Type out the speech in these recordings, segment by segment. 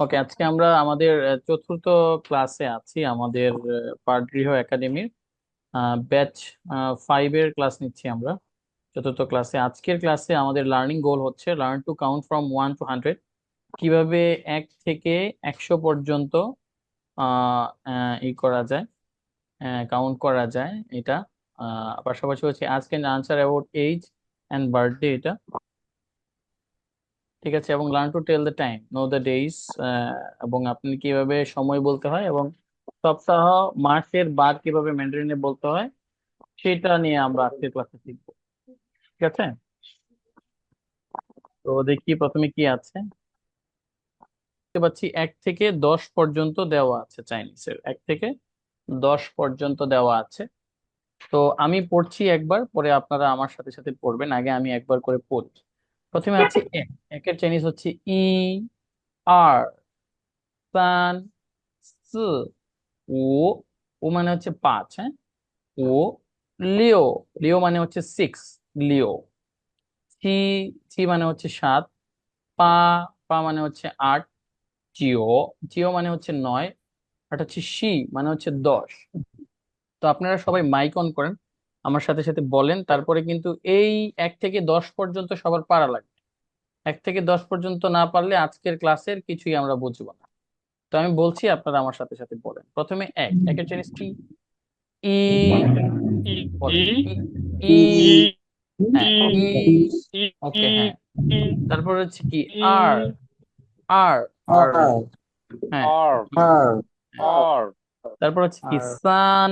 ওকে, আজকে আমরা আমাদের চতুর্থ ক্লাসে আছি। আমাদের পাঠগৃহ একাডেমির ব্যাচ 5-এর ক্লাস নিচ্ছি আমরা। চতুর্থ ক্লাসে আজকের ক্লাসে আমাদের লার্নিং গোল হচ্ছে learn to count from 1 to 100। কিভাবে 1 থেকে 100 পর্যন্ত ই করা যায়, কাউন্ট করা যায় এটা। পাশাপাশি হচ্ছে আজকে answer about age and birthday এটা। ঠিক আছে, এবং learn to tell the time, know the days, এবং আপনি কিভাবে সময় বলতে হয় এবং সপ্তাহ মাসের বার কিভাবে ম্যান্ডারিনে বলতে হয় সেটা নিয়ে আমরা আজকের ক্লাসে শিখবো। ঠিক আছে, তো দেখি প্রথমে কি আছে। দেখতে পাচ্ছি 1 থেকে 10 পর্যন্ত দেওয়া আছে, চাইনিজের 1 থেকে 10 পর্যন্ত দেওয়া আছে। তো আমি পড়ছি একবার, পরে আপনারা আমার সাথে সাথে পড়বেন। আগে আমি একবার করে পড়ি। প্রথমে আছে একের চাইনিজ হচ্ছে ই, আর, সান, সি, ও, ও মানে হচ্ছে 5, হ্যাঁ। ও, লিও, লিও মানে হচ্ছে 6, লিও। ছি, ছি মানে হচ্ছে 7। পা, পা মানে হচ্ছে 8। জিও, জিও মানে হচ্ছে 9। আর হচ্ছে শি মানে হচ্ছে 10। তো আপনারা সবাই মাইক অন করেন, আমার সাথে সাথে বলেন, তারপরে কিন্তু এই 1 থেকে 10 পর্যন্ত সবার পারা লাগবে। 1 থেকে 10 পর্যন্ত না পারলে আজকের ক্লাসের কিছুই আমরা বুঝবো না। তো আমি বলছি, আপনারা আমার সাথে সাথে বলেন। প্রথমে একের জিনিস কি? ই, ই বলেন। ই ই, ই, ই হ্যাঁ, ই ই। ই ওকে, হ্যাঁ। ই তারপর হচ্ছে কি? ই আর, আর, আর, হ্যাঁ। আর আর তারপর হচ্ছে কি? সান,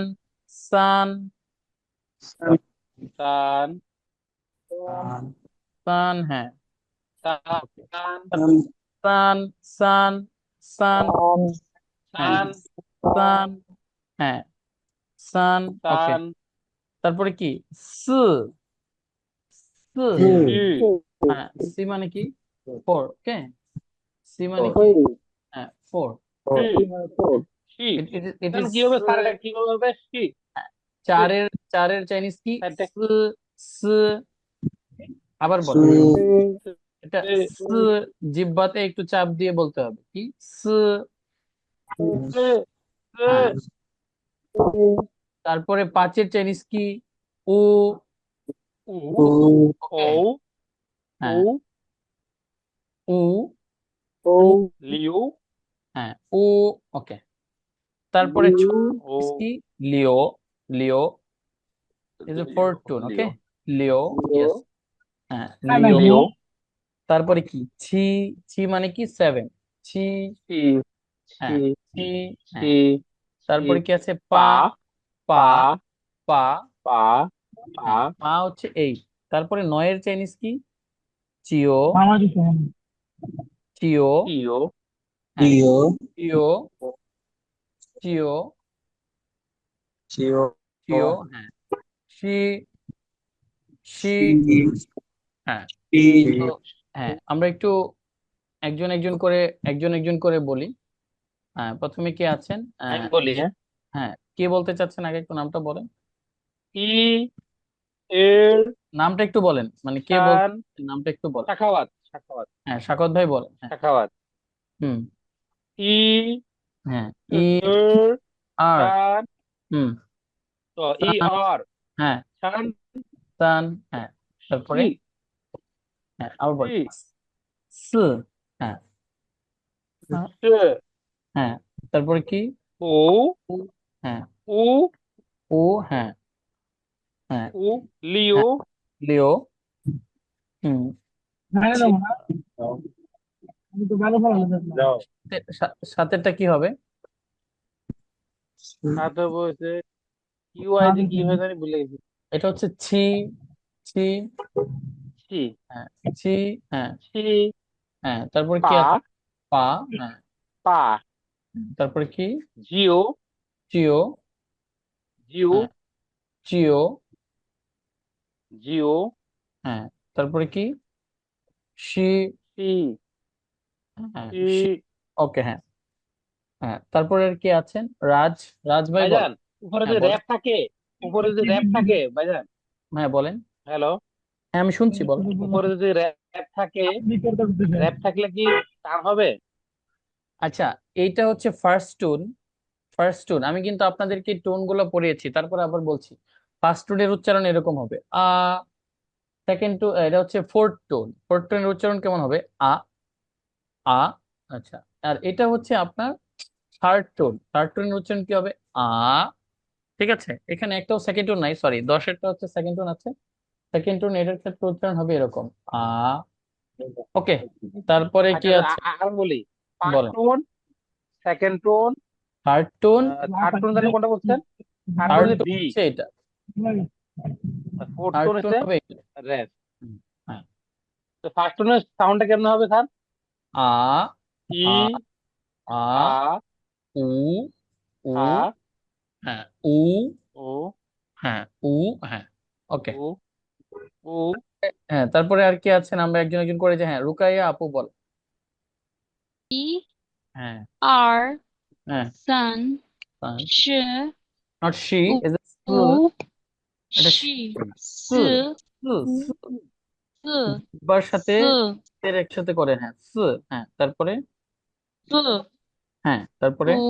সান, সান সান, হ্যাঁ। ওকে, সান সান, সান, সান, হ্যাঁ। সান সান, হ্যাঁ। সান, ওকে। সান তারপরে কি? সু, সু, সি হ্যাঁ। সি মানে কি? 4, ওকে। সি মানে কি? হ্যাঁ, 4। সি সি ইট কেন ইজ। কি হবে স্যার, এটা কি হবে? সি সি চারের চারের চাইনিজ কি? এটা স, স। আবার বলেন, এটা স, জিহ্বাতে একটু চাপ দিয়ে বলতে হবে। কি? স, হ্যাঁ। তারপরে 5-এর চাইনিজ কি? উ, উ ওকে, ও উ হ্যাঁ। উ, উ, লিউ হ্যাঁ। উ, ওকে। তারপরে 6 ও কি? লিও, লিও ইজ এ ফোর টুন, ওকে। লিও লিও, ইয়েস, হ্যাঁ, লিও। লিও তারপরে কি? ছি, ছি মানে কি? 7, ছি, সি সি হ্যাঁ। ছি, সি হ্যাঁ। সি তারপরে কি আছে? পা, পা পা, পা পা, পা হ্যাঁ। পা পা হচ্ছে 8। তারপরে 9-এর চাইনিজ কি? চিও, চিও, ইও হ্যাঁ। চিও, চিও, চিও, হ্যাঁ। শি, শি, হ্যাঁ। তো হ্যাঁ, আমরা একটু একজন একজন করে একজন একজন করে বলি। হ্যাঁ, প্রথমে কে আছেন? আমি বলি, হ্যাঁ। হ্যাঁ, কে বলতে চাচ্ছেন? আগে একটু নামটা বলেন। ই এর নামটা একটু বলেন, মানে কে বলতে সান চাচ্ছেন, নামটা একটু বলেন। শাখাওয়াত শাখাওয়াত হ্যাঁ, সাকত ভাই বলেন, হ্যাঁ। শাখাওয়াত হুম, ই হ্যাঁ। ই, এর আর, সান হুম, তো ই সান, আর হ্যাঁ। সান সান, হ্যাঁ। তারপরে, সি হ্যাঁ, আবার বলেন। সি স, হ্যাঁ, সে হ্যাঁ। তারপরে কি? ও উ, হ্যাঁ। উ ও, হ্যাঁ, হ্যাঁ, উ লিও হ্যাঁ। লিও, হুম। ছি, যাও সাতেরটা কি হবে? সাথে বসে ইউ আই যে কি হয় জানি ভুলে গেছি। এটা হচ্ছে ছি, ছি, সি হ্যাঁ। ছি, হ্যাঁ, সি হ্যাঁ। তারপরে কি পা আছে? পা, হ্যাঁ। পা তারপরে কি? জিও চিও, জিও হ্যাঁ। চিও, জিও হ্যাঁ। তারপরে কি? শি, সি হ্যাঁ। শি, সি ওকে, হ্যাঁ, হ্যাঁ। তারপরে আর কি আছেন? রাজ, রাজ ভাই বলেন। ভাইজান, উপরে হ্যাঁ, যে বলেন, র্যাপ থাকে, উপরে যে র্যাপ থাকে ভাইজান। হ্যাঁ, বলেন। হ্যালো, হ্যাঁ, আমি শুনছি, বলেন। উপরে যদি র্যাপ থাকে, র্যাপ থাকলে কি টান হবে? আচ্ছা, এইটা হচ্ছে ফার্স্ট টোন। ফার্স্ট টোন আমি কিন্তু আপনাদেরকে টোন গুলো পড়িয়েছি, তারপর আবার বলছি। ফার্স্ট টোনের উচ্চারণ এরকম হবে আ। সেকেন্ড টোন এটা হচ্ছে ফোর্থ টোন। ফোর্থ টোনের উচ্চারণ কেমন হবে? আ, আ। আচ্ছা, আর এটা হচ্ছে আপনার থার্ড টোন। থার্ড টোনের উচ্চারণ কি হবে? আ। ঠিক আছে, এখানে একটাও সেকেন্ড টোন নাই, সরি, 10-এরটা হচ্ছে সেকেন্ড টোন আছে। সেকেন্ড টোন এটার ক্ষেত্রে উচ্চারণ হবে এরকম আ। ওকে, তারপরে কি আচ্ছা, আছে আর বলি, ফার্স্ট বলেন। Tone, second tone, third tone. Third tone তাহলে কোনটা বলছেন? থার্ড টোন থার্ড হচ্ছে টোন বি, হচ্ছে এটা। ফোর্থ থার্ড টোন টোন হচ্ছে হবে এটা। রেস্ট। হুম, হ্যাঁ। তো ফার্স্ট টোনের সাউন্ডটা কেমন হবে স্যার? আ, ই, আ, আ, আ, উ, উ, আ, হ্যাঁ, উ, ও, হ্যাঁ, উ, হ্যাঁ। ওকে। উ, উ, হ্যাঁ, তারপরে আর কি আছেন, আমরা একজন একজন করে যে, হ্যাঁ, রুকাইয়া আপু বল।一 হ্যাঁ, 二 হ্যাঁ, 三 ফাইন। 四 নট শি, ইজ এ স। 五 এটা 是 স, 四 স, 四 বার সাথে 四 এর একসাথে করে, হ্যাঁ, স। হ্যাঁ, তারপরে, 四 হ্যাঁ, তারপরে 五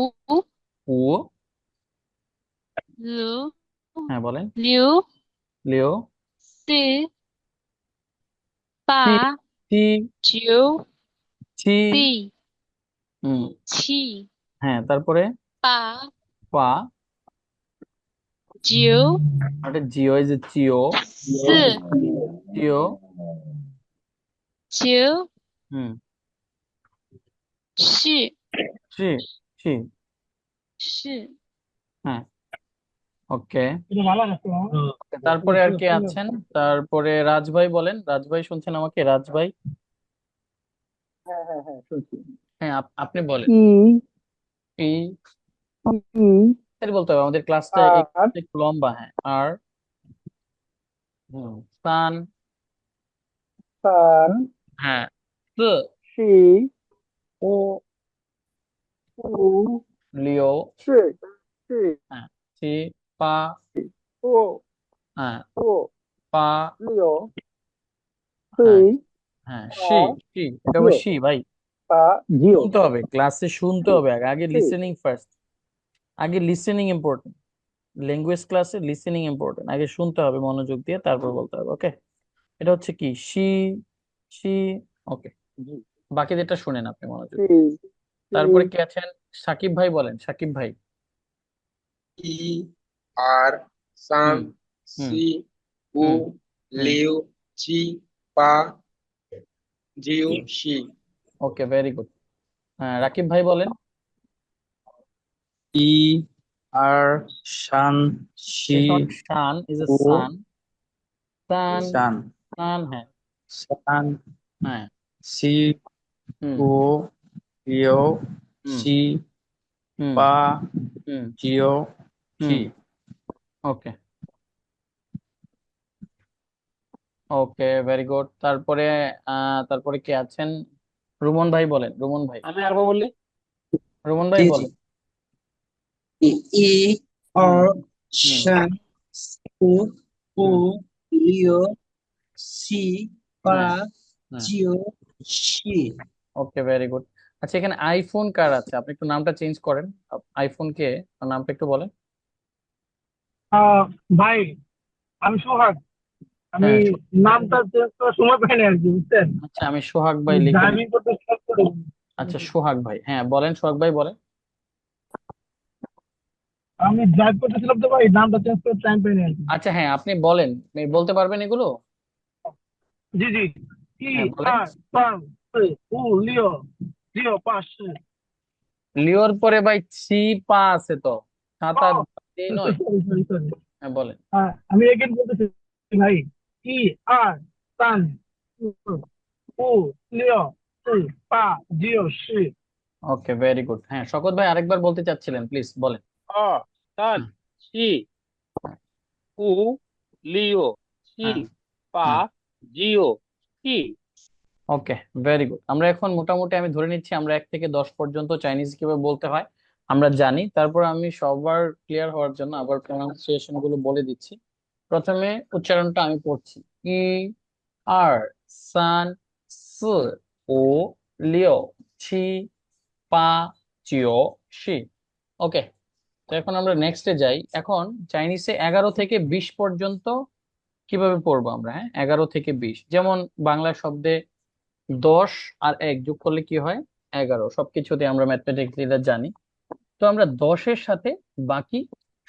উ। 六 হ্যাঁ, বলেন। 六 লিও। 七 ছি, 八 ছি, 九 ছি। 十 হুম, 七 হ্যাঁ, তারপরে 八 পা। 九 ওটা জিও, ইজ এ চিও। 四 চিও। 九 হুম, 十 ছি, ছি। 是 হ্যাঁ, ওকে। এটা ভালো লাগছে। তারপরে আর কে আছেন? তারপরে রাজভাই বলেন। রাজভাই শুনছেন আমাকে? রাজভাই, হ্যাঁ, হ্যাঁ, হ্যাঁ, শুনছি। হ্যাঁ, আপনি বলেন। ই, এই ই, বলতে হবে, আমাদের ক্লাসটা আর, একটু লম্বা। হ্যাঁ, আর, হুম, সান, সান, হ্যাঁ, স, সি, ও, উ, লিও, সি, সি, হ্যাঁ, সি, পা, ও, হ্যাঁ, ও, পা, লিও, সি, হ্যাঁ, হ্যাঁ, পা, সি, সি, এটা হবে জিও, সি ভাই। পা, জিও, শুনতে হবে, ক্লাসে শুনতে হবে, আগে আগে সি, লিসেনিং ফার্স্ট। আগে লিসেনিং ইম্পর্টেন্ট। ল্যাঙ্গুয়েজ ক্লাসে লিসেনিং ইম্পর্টেন্ট, আগে শুনতে হবে মনোযোগ দিয়ে, তারপর বলতে হবে। ওকে, এটা হচ্ছে কি সি, সি। ওকে, জি, বাকি যেটা শুনেন আপনি মনোযোগ সি, দিয়ে। সি, তারপরে কে আছেন? সাকিব ভাই বলেন, সাকিব ভাই। ই, আর, সান, হুম, হুম, সি, উ, হুম, হুম। লিউ, চি, পা, জিউ, শি। Okay, very good. হ্যাঁ, রাকিব ভাই বলেন। ই আর শান শি ইটস নট শান, ইজ এ ও সান। সান, শান সান, হ্যাঁ, শান হ্যাঁ, সি হুম, ও রিও হুম, সি হুম, পা হুম, জিও হুম। শি। Okay, okay, very good. তারপরে তারপরে কে আছেন? রুমন ভাই বলেন, রুমন ভাই। আমি আরেকবার বললি। রুমন ভাই জি জি বলেন। ই ই হুম, আর হুম, শান ও ও হুম, রিও সি পা হ্যাঁ, হ্যাঁ। Jio she. Okay, very good. আচ্ছা, এখানে আইফোন কার আছে? আপনি একটু নামটা চেঞ্জ করেন। আইফোন কে, নামটা একটু বলেন। আহ ভাই, আমি সোহাগ। আমি হ্যাঁ, নামটা চেঞ্জ করার সময় পাইনি আর কি, বুঝছেন। আচ্ছা, আমি সোহাগ ভাই লিখে ড্রাইভিং নিচ্ছি। করতে start করে আচ্ছা, সোহাগ ভাই, হ্যাঁ বলেন, সোহাগ ভাই বলেন। আমি ড্রাইভ করতেছিলাম তো ভাই, নামটা চেঞ্জ করার টাইম পাইনি আর কি। আচ্ছা, হ্যাঁ, আপনি বলেন। আপনি বলতে পারবেন এগুলো? জি জি। ই হ্যাঁ, বলেন। আর পাং উ লিও লিও পাস। লিওর পরে ভাই সি, পা আছে তো, সাত ও আট এই নয়। Sorry sorry sorry. হ্যাঁ, বলেন। আমি এগেন বলতেছি ভাই। ই আর পাং উ লিও সি পা জিও সি। ওকে, ভেরি গুড। হ্যাঁ, শকত ভাই আরেকবার বলতে চাচ্ছিলেন, প্লিজ বলেন। অ, সান, হুম, সি, উ, লিও, সি, হ্যাঁ, পা, হ্যাঁ। জিও, সি। ওকে, ভেরি গুড। আমরা এখন মোটামুটি আমি ধরে নিচ্ছি আমরা 1 থেকে 10 পর্যন্ত চাইনিজ কিভাবে বলতে হয় আমরা জানি। তারপর আমি সবার ক্লিয়ার হওয়ার জন্য আবার প্রনাউন্সিয়েশন গুলো বলে দিচ্ছি। প্রথমে উচ্চারণটা আমি পড়ছি। ই, আর, সান, সি, ও, লিও, ছি, পা জিও শি। ওকে, তো এখন আমরা নেক্সটে যাই। এখন চাইনিজে 11 থেকে 20 পর্যন্ত কিভাবে পড়বো আমরা? হ্যাঁ, 11 থেকে 20, যেমন বাংলা শব্দে 10 আর 1 যোগ করলে কি হয়? 11। সবকিছুতে আমরা ম্যাথমেটিক্স এটা জানি। তো আমরা 10-এর সাথে বাকি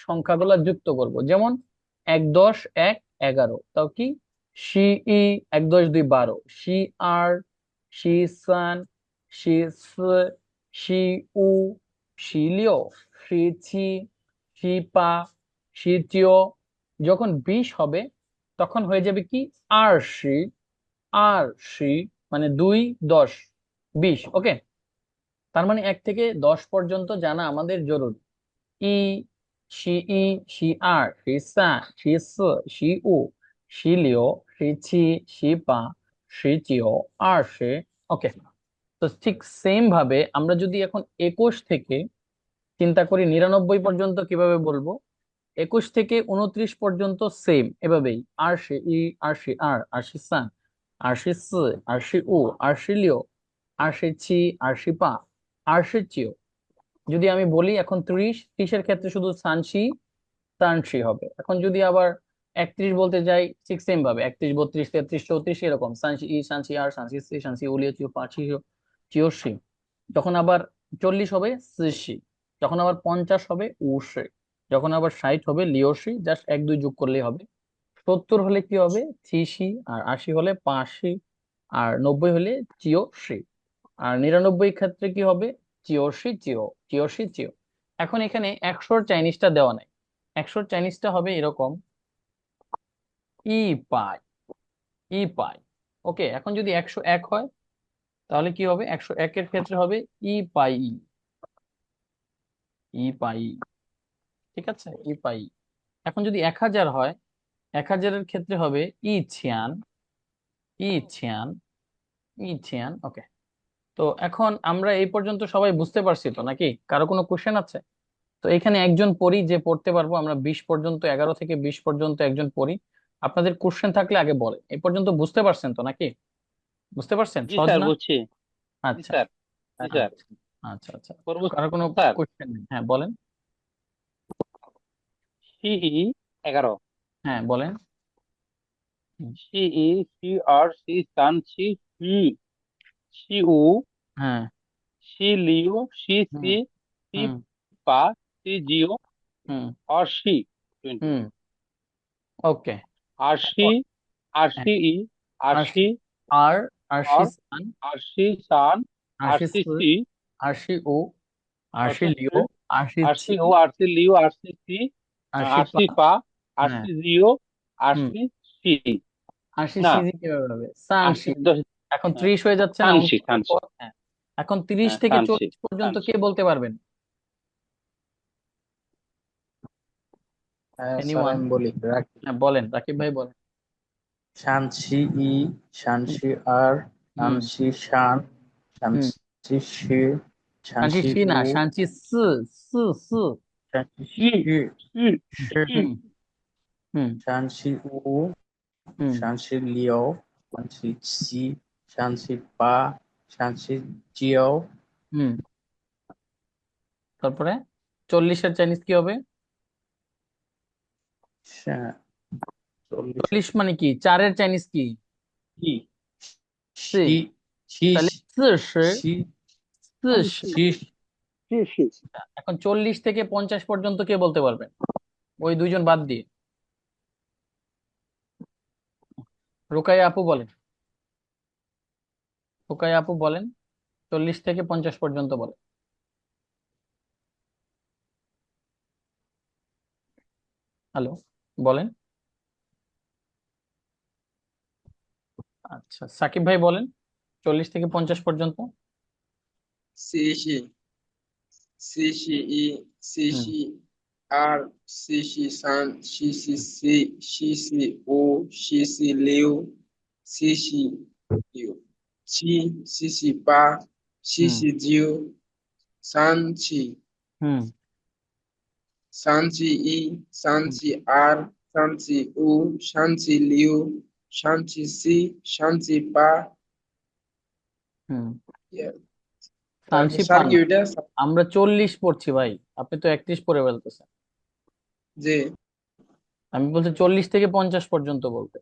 সংখ্যাগুলো যুক্ত করব, যেমন 1 10 1 11, তাও কি? শি ই 1 10 2 12, শি আর, শি সান, শি সি, শি উ, শি লিও, শি ছি, শি পা, শি জিও। যখন 20 হবে তখন হয়ে যাবে কি? আর শি, আর শি, মানে 2 10 20। ওকে, তার মানে 1 থেকে 10 পর্যন্ত জানা আমাদের জরুরি। ই, শি ই, শি আর, শি সান, শি সি, শি উ, শি লিও, শি ছি, শি পা, শি জিও, আর শি। ওকে, তো ঠিক সেম ভাবে আমরা যদি এখন 21 থেকে চিন্তা করি 99 পর্যন্ত কিভাবে বলবো? 21 থেকে 29 পর্যন্ত সেম এভাবেই, আর শি ই, আর শি আর, আর শি সান, আর শি সি, আর শি উ, আর শি লিও, আর শি ছি, আর শি পা, আর শি জিও। যদি আমি বলি এখন 30-এর ক্ষেত্রে শুধু সানসি সানসি হবে। এখন যদি আবার 31 বলতে যাই, ঠিক সেম ভাবে 31 32 33 34 এরকম, সানসি ই, সানসি আর, সানসি সি, সানসি উলিও চিও পাচি চিওসি। যখন আবার 40 হবে সিসি, যখন আবার 50 হবে উসি, যখন আবার 60 হবে লিওসি, জাস্ট 1 2 যোগ করলেই হবে। 70 হলে কি হবে? থিসি, আর 80 হলে পাসি, আর 90 হলে চিওসি, আর 99 ক্ষেত্রে কি হবে? চিওসি চিও, চিওসি চিও। এখন এখানে 100-র চাইনিজটা দেওয়া নাই। 100-র চাইনিজটা হবে এরকম, ই পাই, ই পাই। ওকে, এখন যদি 101 হয় তাহলে কি হবে? 101-এর ক্ষেত্রে হবে ই পাই, ই পাই। ঠিক আছে, ই পাই। এখন যদি 1000 হয়, 1000-এর ক্ষেত্রে হবে ই ছিয়ান, ই ছিয়ান, ই ছিয়ান। ওকে, তো এখন আমরা এই পর্যন্ত সবাই বুঝতে পারছি তো নাকি? কারো কোনো কোশ্চেন আছে? তো এখানে একজন পড়ি যে পড়তে পারবো আমরা 20 পর্যন্ত, 11 থেকে 20 পর্যন্ত একজন পড়ি। আপনাদের কোশ্চেন থাকলে আগে বলেন। এই পর্যন্ত বুঝতে পারছেন তো নাকি? বুঝতে পারছেন? জি সহজ স্যার, না? বুঝছি। জি আচ্ছা স্যার, জি আচ্ছা স্যার। আচ্ছা আচ্ছা। করবো কারো কোনো স্যার। কোশ্চেন নেই? হ্যাঁ বলেন। সি ই 11, হ্যাঁ বলেন। হুম, সি ই, সি আর, সি সান, সি হি, সি উ, হ্যাঁ। সি লিও, সি হুম সি, সি হুম পা, সি জিও, হুম আর সি 20। হুম। ওকে, আর সি, আর হ্যাঁ। সি ই, আর আর সি আর আরশি আর, সান, আর সি সান, আর আরশি সি সু, সি, আরশি উ, আর আরশি সি লিও, আরশি আর ছি, সি ও, আর সি লিও, আর সি সি, আরশি আর পা। সি পা, আর হ্যাঁ। সি জিও, আর হুম, সি সি। আরশি না, সিজি কিভাবে হবে? আর সানশি। সি 10। এখন 30 হয়ে যাচ্ছে না সান সি, 29-এর সান সি। পর? হ্যাঁ, এখন 30 হ্যাঁ, থেকে সান সি, 40 সান পর্যন্ত সি। কে বলতে পারবেন? হ্যাঁ স্যার, এনিওয়ান? আমি বলি। হ্যাঁ বলেন, রাকিব ভাই বলেন। শানসি ই, হুম শানসি আর, হুম শানসি শান, হুম। শানসি শি, শানচি শানসি শি না, উ, শানচি সু, সু সু। শানসি ই, শি, ই, শি, ই। হুম হুম শানসি উ, হুম শানসি লিও, শানসি ছি, শানসি পা, শানসি জিও। হুম। তারপরে 40-এর চাইনিজ কি হবে? চল্লিশ 40 মানে কি? 4-এর চাইনিজ কি? শি, সি। শি, শি, তাহলে 40, শি, 40। শি, সি সি। এখন 40 থেকে 50 পর্যন্ত কে বলতে পারবেন? ওই দুইজন বাদ দিয়ে। রুকাইয়া আপু বলেন, রুকাইয়া আপু বলেন, 40 থেকে 50 পর্যন্ত বলেন। হ্যালো, বলেন। আচ্ছা, সাকিব ভাই বলেন, 40 থেকে 50 পর্যন্ত। সি শি, সি শি ই, সি হুম শি আর, সি শি সান, সি শি সি, সি শি ও, সি শি লিউ, সি শি লিউ, ছি, সি শি পা, সি হুম শি জিউ, সান ছি, হুম সান ছি ই, সান হুম ছি আর, সান ছি উ, সান ছি লিউ, সান ছি সি, সান ছি পা। হুম। Yeah. সানশি স্যার পান কি ওইটা আমরা 40 পড়ছি ভাই, আপনি তো 31 পড়ে ফেলতেছেন। যে আমি বলছি 40 থেকে 50 পর্যন্ত বলতে,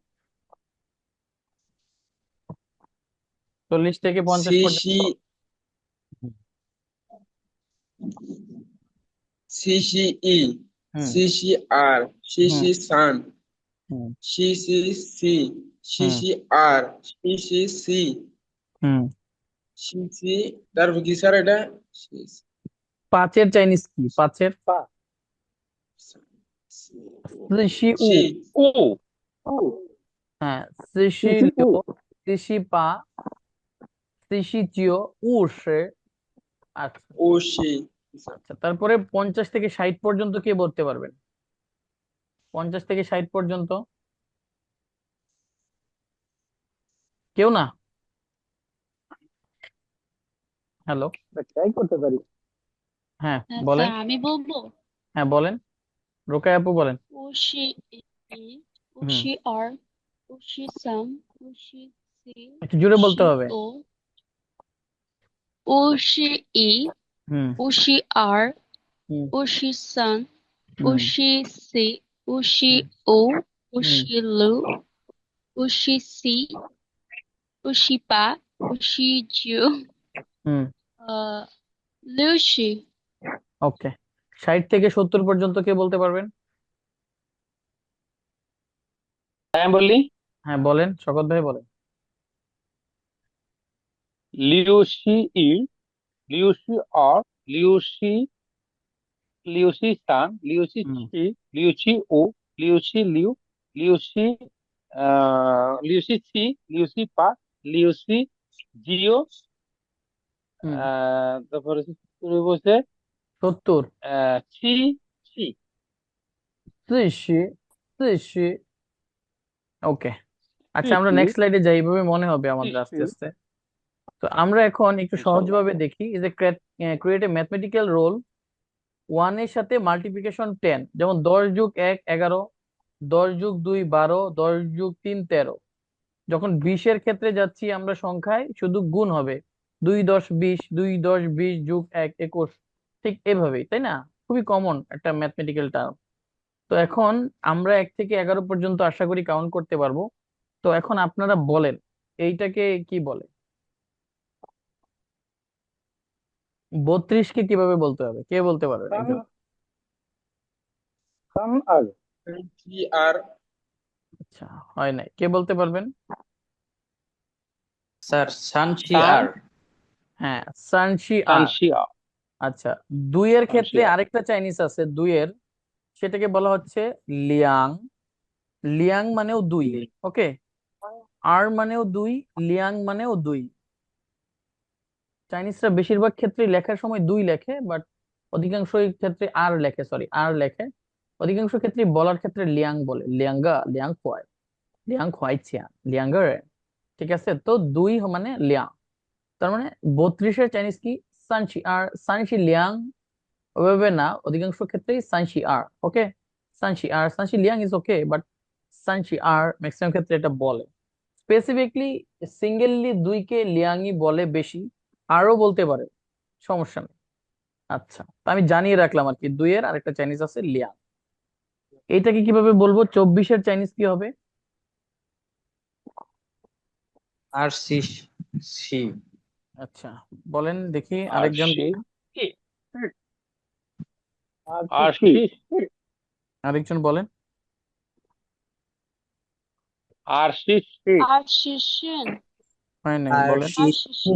40 থেকে 50 সি পর্যন্ত। সি সি সি ই হুম সি সি আর সি হুম সি সান হুম সি সি সি সি হুম সি আর সি সি সি হুম সি সি তারপর কি স্যার এটা পাঁচের চাইনিজ কি? পাঁচের সি উ। সি উ হ্যাঁ, সি সিসি সি উ লিও, সিসি পা, সিসি জিও, উ সে। আচ্ছা ও সি আচ্ছা, তারপরে 50 থেকে 60 পর্যন্ত কে বলতে পারবেন? 50 থেকে 60 পর্যন্ত কেউ না? হ্যালো, ট্রাই করতে পারি। হ্যাঁ বলেন। স্যার আমি বলবো হ্যাঁ বলেন, রোকাই আপু বলেন। 51 হুম, 52 53 54 একটু জোরে বলতে হবে। 55 51হুম 52হুম53হুম54হুম55হুম56 57 58 59হুম60ওকে, 60 থেকে 70 পর্যন্ত কে বলতে পারবেন? আমি বললি হ্যাঁ বলেন, শকত ভাই বলেন। লিউ সি ই লিউ সি আর লিউ সি লিউ সি সান লিউ সি হুম ছি লিউ সি উ লিউ সি লিউ লিউ সি লিউ সি ছি লিউ সি পা লিউ সি জিও হুম তারপরে বলছে 70, ছি ছি 40, 40। ওকে, ছি আচ্ছা আমরা ছি নেক্সট স্লাইডে যাই, এইভাবে মনে হবে ছি আমাদের ছি আস্তে আস্তে। তো আমরা এখন একটু ইনশাল্লাহ। সহজভাবে দেখি, যে ক্রিয়েট এ ম্যাথমেটিক্যাল রোল 1 এর সাথে মাল্টিপ্লিকেশন 10, যেমন 10 যোগ 1 11, 10 যোগ 2 12, 10 যোগ 3 13। যখন 20-এর ক্ষেত্রে যাচ্ছি আমরা সংখ্যায় শুধু গুণ হবে, 2 10 20, 2 10 20 যোগ 1 21। ঠিক এভাবেই, তাই না? খুবই কমন একটা ম্যাথমেটিক্যাল টার্ম। তো এখন আমরা 1 থেকে 11 পর্যন্ত আশা করি কাউন্ট করতে পারবো। তো এখন আপনারা বলেন এইটাকে কি বলে? 32 কে কিভাবে বলতে হবে, কে বলতে পারবেন সান একজন? সান আর সি আর আচ্ছা, হয় নাই, কে বলতে পারবেন? স্যার সানশি সান আর হ্যাঁ, সানশি আর। সানশিয়া আচ্ছা, দুইয়ের ক্ষেত্রে সানশিয়া আরেকটা চাইনিজ আছে, দুইয়ের, সেটাকে বলা হচ্ছে লিয়াং। লিয়াং মানেও দুই। ওকে, আর মানেও দুই, লিয়াং মানেও দুই। চাইনিজরা বেশিরভাগ ক্ষেত্রে লেখার সময় দুই লেখে, বাট অধিকাংশ ক্ষেত্রে আর লেখে, সরি আর লেখে। অধিকাংশ ক্ষেত্রে বলার ক্ষেত্রে লিয়াং বলে, লিয়াঙ্গা, লিয়াং খোয়াই, লিয়াং খোয়াই ছিয়ান, লিয়াঙ্গার। ঠিক আছে, তো দুই মানে লিয়াং। তার মানে 32-এর চাইনিজ কি? সানশি আর, সানশি লিয়াং। ওইভাবে না, অধিকাংশ ক্ষেত্রেই সানশি আর। ওকে, সানশি আর, সানশি লিয়াং ইজ ওকে, বাট সানশি আর ম্যাক্সিমাম ক্ষেত্রে এটা বলে। স্পেসিফিকলি সিঙ্গেললি দুইকে লিয়াংই বলে বেশি, আরো বলতে পারে, সমস্যা নেই। আচ্ছা, তো আমি জানিয়ে রাখলাম আর কি, দুইয়ের আরেকটা চাইনিজ আছে লিয়াং। এইটাকে কিভাবে বলবো? 24-এর চাইনিজ কি হবে? আর সি সি আচ্ছা বলেন দেখি, আর আরেকজন সি বলেন। আর সি আরেকজন বলেন। আর সি সি 20হয় নাই, আর বলেন। সি সু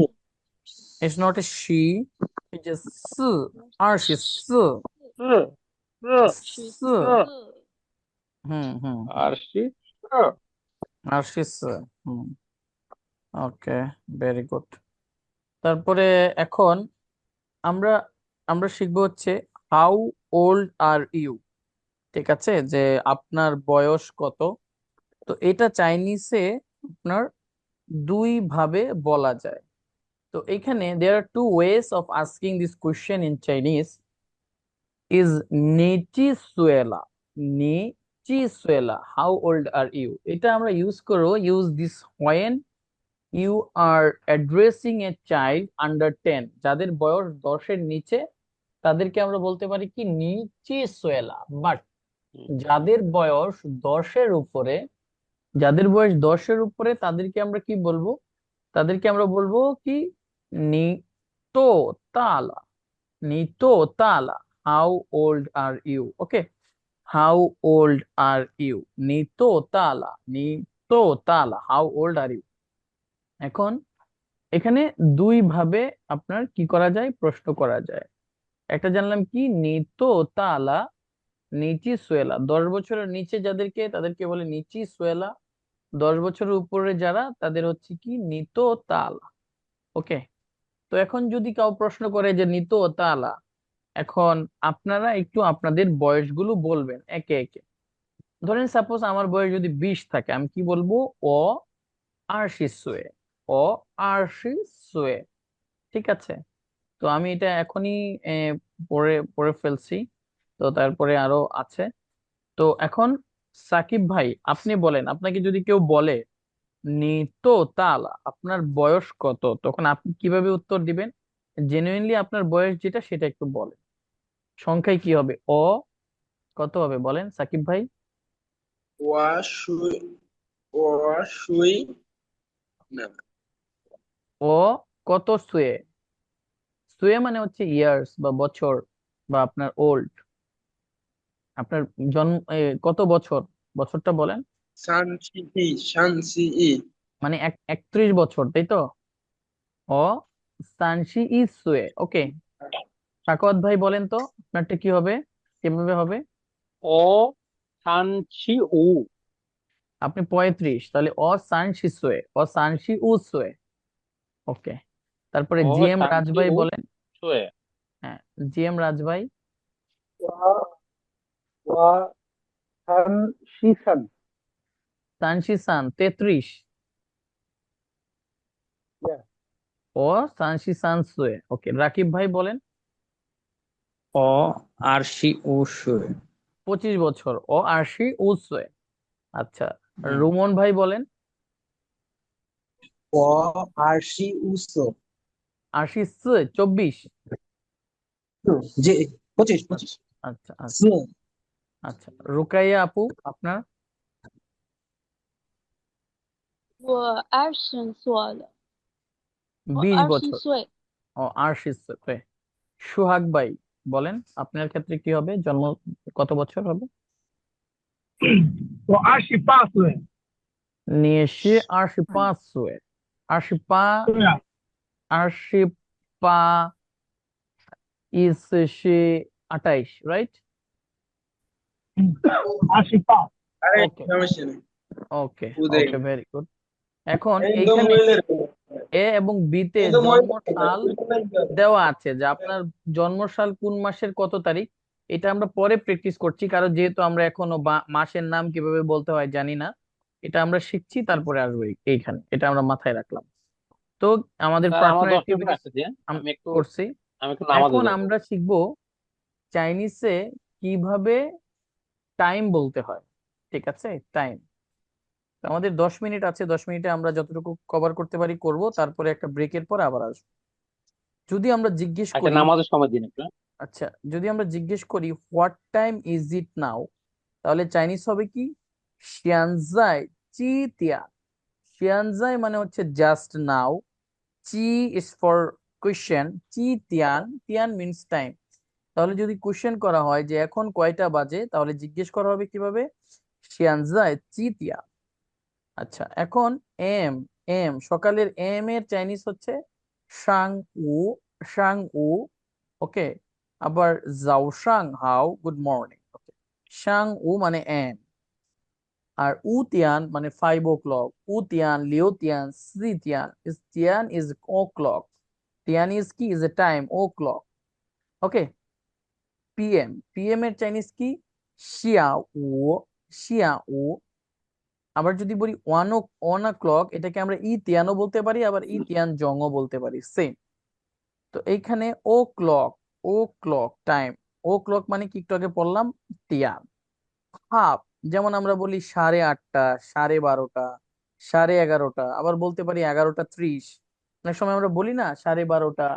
20It's not a she, it's a s, আর সে স, স। হুম আর সি আর সে স। হুম, ওকে, ভেরি গুড। তারপরে এখন আমরা আমরা শিখবো হচ্ছে হাউ ওল্ড আর ইউ। ঠিক আছে, যে আপনার বয়স কত। তো এটা চাইনিজে আপনার দুই ভাবে বলা যায়। তো এখানে there are two ways of asking this question in Chinese. Is নিচিসুয়েলা, নিচিসুয়েলা, how old are you, এটা আমরা ইউজ করবো, use this when you are addressing a child under 10, যাদের বয়স 10-এর নিচে তাদেরকে আমরা বলতে পারি কি নিচি সোয়েলা। বাট হুম, যাদের বয়স 10-এর উপরে, যাদের বয়স 10-এর উপরে তাদেরকে আমরা কি বলবো? তাদেরকে আমরা বলবো কি নিতো তালা, নিতো তালা। How old are you? Okay, how old are you, নিতো তালা, নিতো তালা, হাউ ওল্ড আর ইউ। এখন এখানে দুই ভাবে আপনার কি করা যায়, প্রশ্ন করা যায়। একটা জানলাম কি নিতো তালা নিচি সুয়েলা, 10 বছরের নিচে যাদেরকে তাদেরকে বলে নিচি সুয়েলা, 10 বছরের উপরে যারা তাদের হচ্ছে কি নিতো তালা। ওকে, তো এখন যদি কাউ প্রশ্ন করে যে নিতো তালা, এখন আপনারা একটু আপনাদের বয়সগুলো বলবেন একে একে। ধরেন সাপোজ আমার বয়স যদি 20 থাকে, আমি কি বলবো? ও আরশি সুয়ে, ও আরশি সুয়ে। ঠিক আছে, তো আমি এটা এখনই পড়ে পড়ে ফেলছি। তো তারপরে আরো আছে। তো এখন সাকিব ভাই আপনি বলেন, আপনাকে যদি কেউ বলে নিতো তালা আপনার বয়স কত, তখন আপনি কিভাবে উত্তর দিবেন? জেনুইনলি আপনার বয়স যেটা সেটা একটু বলেন। সংখ্যায় কি হবে? কত হবে বলেন সাকিব ভাই? ওয়া সুই, ওয়া সুই না, ও কত সুয়ে? সুয়ে মানে হচ্ছে ইয়ার্স বা বছর, বা আপনার ওল্ড, আপনার জন্ম কত বছর, বছরটা বলেন। শানসি ই। মানে 31 বছর, তাই তো? ও সানশি ইজ সুয়ে। ওকে, সাখাওয়াত ভাই বলেন তো আপনারটা কি হবে, কিভাবে হবে? ও সানসি উ। আপনি 35, তাহলে ও সানশি সুয়ে, ও সানশি উ সুয়ে। ওকে, তারপরে ও জি এম রাজ সানসি ভাই উ বলেন। সুয়ে। হ্যাঁ, জি এম রাজ ভাই। ওয়া ওয়া সান শিসান। সানশি সান 33, Yeah. ও সানশি সান সুয়ে। ওকে, রাকিব ভাই বলেন। অ আরশি ও সুয়ে। 25 বছর, ও আরশি উ সুয়ে। আচ্ছা, হুম। রুমন ভাই বলেন। ও আরশি উসো। আরশি সুয়ে 24। যে 25 আচ্ছা আচ্ছা সো আচ্ছা, রুকাইয়া আপু আপনার?我20岁了，我 20 二十 বছর, 岁，ও আরশি সুয়ে। সুহাগ ভাই বলেন, আপনার ক্ষেত্রে কি হবে, জন্ম কত বছর হবে? 我28岁。你是28岁，28，对啊，28 is 28, রাইট? 28。আরে ওকে সমস্যা নেই, ওকে উদয়। ওকে, ভেরি গুড। এখন একদম এইখানে মহিলার, এ এবং বি তে একদম জন্ম মহিলার। সাল দেওয়া আছে, যে আপনার জন্ম সাল কোন মাসের কত তারিখ। এটা আমরা পরে প্র্যাকটিস করছি, কারণ যেহেতু আমরা এখনো মাসের নাম কিভাবে বলতে হয় জানি না, এটা আমরা শিখছি, তারপরে আসবো এইখানে, এটা আমরা মাথায় রাখলাম। তো আমাদের স্যার আমার প্রার্থনা 10 মিনিট অ্যাক্টিভিটিস আছে যে আমি একটু করছি। আমি একটু নামাজে এখন যাবো। আমরা শিখবো চাইনিজে কিভাবে টাইম বলতে হয়। ঠিক আছে, টাইম। আমাদের 10 মিনিট আছে, 10 মিনিটে আমরা যতটুকু কভার করতে পারি করব, তারপরে একটা ব্রেকের পর আবার আসবো। যদি আমরা জিজ্ঞেস একটা করি, নামাজের সময় দিন একটু। আচ্ছা যদি আমরা জিজ্ঞেস করি হোয়াট টাইম ইজ ইট নাও, তাহলে চাইনিজ হবে কি শিয়ানজাই চি তিয়ান। শিয়ানজাই মানে হচ্ছে just now, C is for question, C Tian, Tian means time. তাহলে যদি কোশ্চেন করা হয় যে এখন কয়টা বাজে, তাহলে জিজ্ঞেস করা হবে কিভাবে, শিয়ানজাই চি তিয়ান। আচ্ছা, এখন এম, এম সকালের এম এর চাইনিজ হচ্ছে সাং উ, সাং উ। ওকে, আবার যাও সাং হাও, গুড মর্নিং। ওকে, সাং উ মানে এম। আর উ তিয়ান মানে 5 o'clock, উ তিয়ান, লিও তিয়ান, সি তিয়ান, ইস তিয়ান ইজ ও ক্লক, তিয়ান ইজ কি, is a time, o'clock. Okay, PM, PM এর চাইনিজ কি, শিয়া উ, শিয়া উ। আবার যদি বলি 1 o'clock, এটাকে আমরা ই তিয়ানও বলতে পারি, আবার ই তিয়ান জংও বলতে পারি, সেম। তো এইখানে ও ক্লক, ও ক্লক টাইম, ও ক্লক মানে কি একটু আগে পড়লাম, তিয়ান। হাফ, যেমন আমরা বলি 8:30, 12:30, 11:30, আবার বলতে পারি 11:30। অনেক সময় আমরা বলি না 12:30,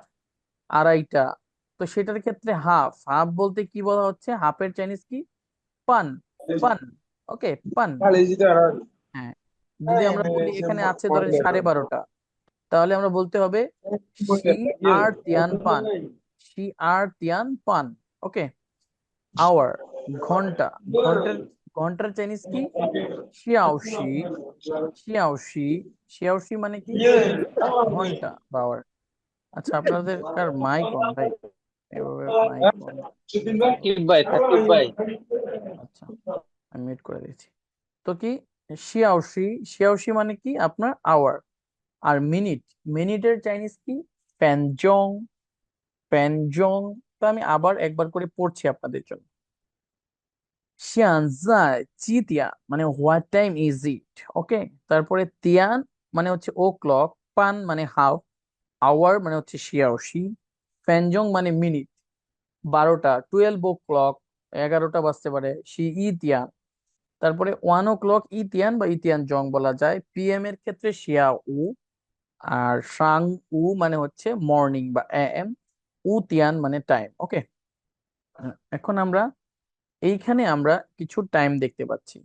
2:30। তো সেটার ক্ষেত্রে হাফ হাফ বলতে কি বলা হচ্ছে, হাফের চাইনিজ কি? পান। পান। ওকে, পান। হ্যাঁ, যদি আমরা বলি এখানে আছে ধরেন 12:30, তাহলে আমরা বলতে হবে শি আর তিয়ান পান। শি আর তিয়ান পান। ওকে। আওয়ার, ঘন্টা। ঘন্টার ঘন্টার চাইনিজ কি? শিয়াওশি। শিয়াওশি। শিয়াওশি মানে কি? ঘন্টা বা আওয়ার। আচ্ছা, আপনাদের কার মাইক অন ভাই? এভাবে মাইক অন। সাকিব ভাই, সাকিব ভাই। আচ্ছা, আমি মিউট করে দিচ্ছি। তো কি শিয়াওশি? শিয়াওশি মানে কি আপনার আওয়ার। আর মিনিট, মিনিটের চাইনিজ কি? প্যানজং। প্যানজং। তো আমি আবার একবার করে পড়ছি আপনাদের জন্য। 现在几点 মানে হোয়াট টাইম ইজ ইট। ওকে। তারপরে তিয়ান মানে হচ্ছে ও ক্লক, পান মানে হাফ, আওয়ার মানে হচ্ছে শিয়াওশি, ফ্যানজং মানে মিনিট। 12টা, 12 o'clock, 11টা বাজতে পারে, শি ই তিয়ান। তারপরে 1 o'clock ইতিয়ান বা ইতিয়ান জং বলা যায়। পিএম এর ক্ষেত্রে শিয়া উ। আর সাং উ মানে হচ্ছে মর্নিং বা এএম। উ তিয়ান মানে টাইম। ওকে। এখন আমরা এইখানে আমরা কিছু টাইম দেখতে পাচ্ছি।